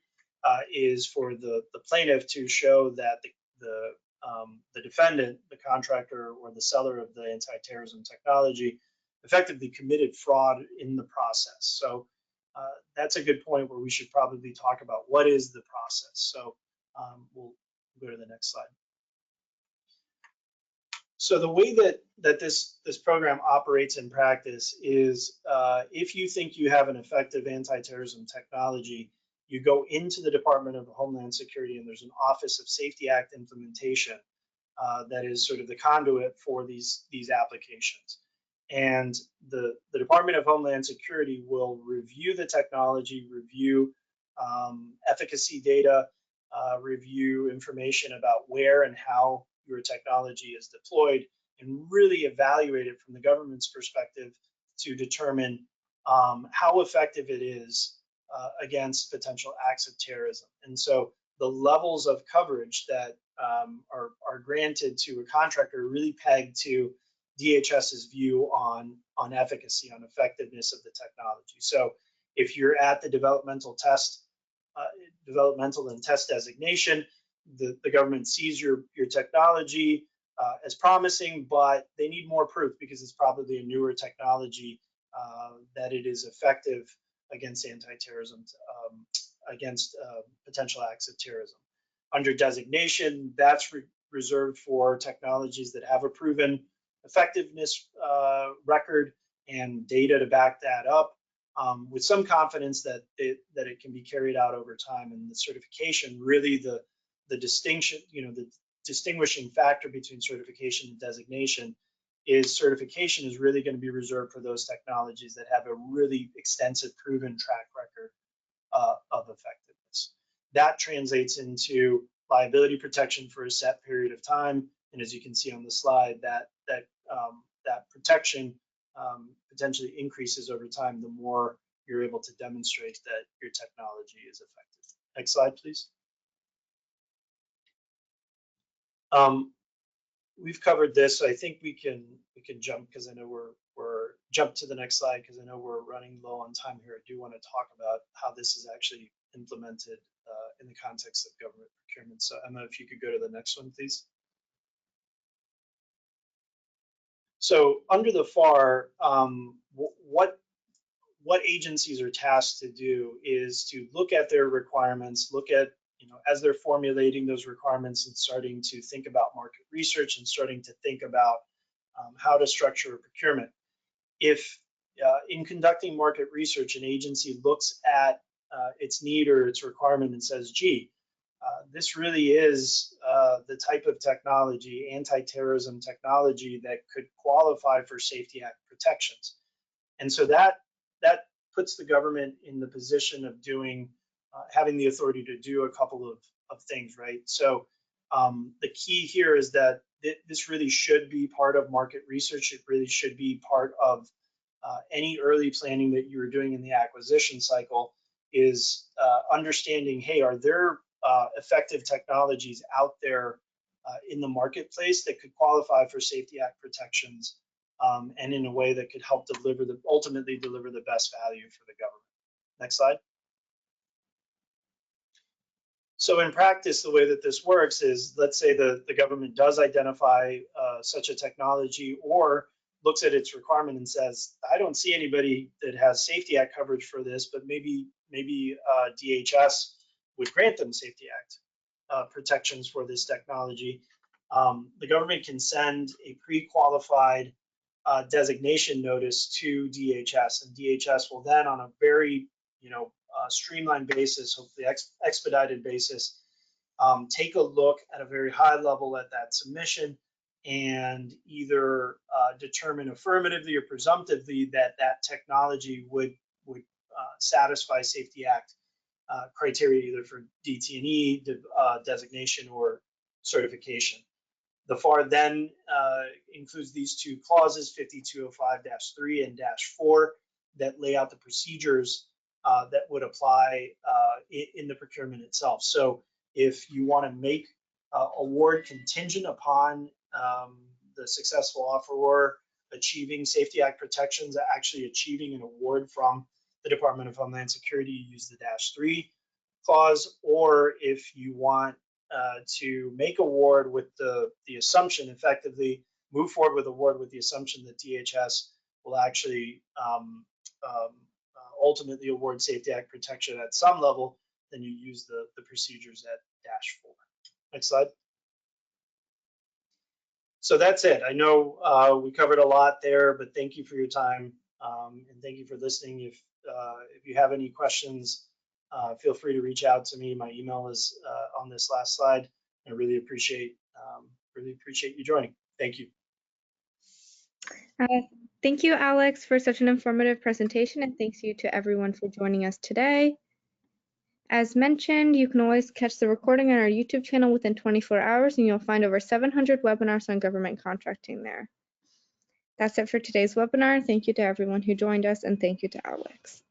is for the plaintiff to show that the defendant, the contractor or the seller of the anti-terrorism technology, effectively committed fraud in the process. So that's a good point where we should probably talk about what is the process. So we'll go to the next slide. So the way that this program operates in practice is if you think you have an effective anti-terrorism technology, you go into the Department of Homeland Security, and there's an Office of Safety Act Implementation that is sort of the conduit for these applications. And the Department of Homeland Security will review the technology, review efficacy data, review information about where and how your technology is deployed, and really evaluate it from the government's perspective to determine how effective it is against potential acts of terrorism. And so the levels of coverage that are granted to a contractor are really pegged to DHS's view on efficacy, on effectiveness of the technology. So if you're at the developmental and test designation, the government sees your technology as promising, but they need more proof because it's probably a newer technology that it is effective against anti-terrorism, against potential acts of terrorism. Under designation, that's reserved for technologies that have a proven effectiveness record and data to back that up, with some confidence that it can be carried out over time. And the certification, really the distinction, the distinguishing factor between certification and designation is certification is really going to be reserved for those technologies that have a really extensive proven track record of effectiveness. That translates into liability protection for a set period of time, and as you can see on the slide, that protection potentially increases over time the more you're able to demonstrate that your technology is effective. Next slide, please. We've covered this. I think we can jump because I know we're jump to the next slide because I know we're running low on time here. I do want to talk about how this is actually implemented in the context of government procurement. So Emma, if you could go to the next one, please. So under the FAR, what agencies are tasked to do is to look at their requirements, look at, as they're formulating those requirements and starting to think about market research and starting to think about how to structure a procurement. If in conducting market research, an agency looks at its need or its requirement and says, gee, this really is the type of technology, anti-terrorism technology, that could qualify for Safety Act protections. And so that puts the government in the position of doing, having the authority to do a couple of things, right? So the key here is that this really should be part of market research. It really should be part of any early planning that you are doing in the acquisition cycle, is understanding, hey, are there effective technologies out there in the marketplace that could qualify for Safety Act protections, and in a way that could help ultimately deliver the best value for the government. Next slide. So in practice, the way that this works is, let's say the government does identify such a technology, or looks at its requirement and says, I don't see anybody that has Safety Act coverage for this, but maybe DHS would grant them Safety Act protections for this technology. The government can send a pre-qualified designation notice to DHS, and DHS will then, on a very streamlined basis, hopefully expedited basis, take a look at a very high level at that submission and either determine affirmatively or presumptively that that technology would satisfy Safety Act criteria, either for DT&E designation or certification. The FAR then includes these two clauses, 5205-3 and -4, that lay out the procedures that would apply in the procurement itself. So if you want to make award contingent upon the successful offeror achieving Safety Act protections, actually achieving an award from the Department of Homeland Security, you use the -3 clause. Or if you want to make award with the assumption, effectively move forward with award with the assumption that DHS will actually ultimately award Safety Act protection at some level, then you use the procedures at -4. Next slide. So that's it. I know we covered a lot there, but thank you for your time, and thank you for listening. If you have any questions, feel free to reach out to me. My email is on this last slide. I really appreciate you joining. Thank you. Thank you, Alex, for such an informative presentation, and thanks you to everyone for joining us today. As mentioned, you can always catch the recording on our YouTube channel within 24 hours, and you'll find over 700 webinars on government contracting there. That's it for today's webinar. Thank you to everyone who joined us, and thank you to Alex.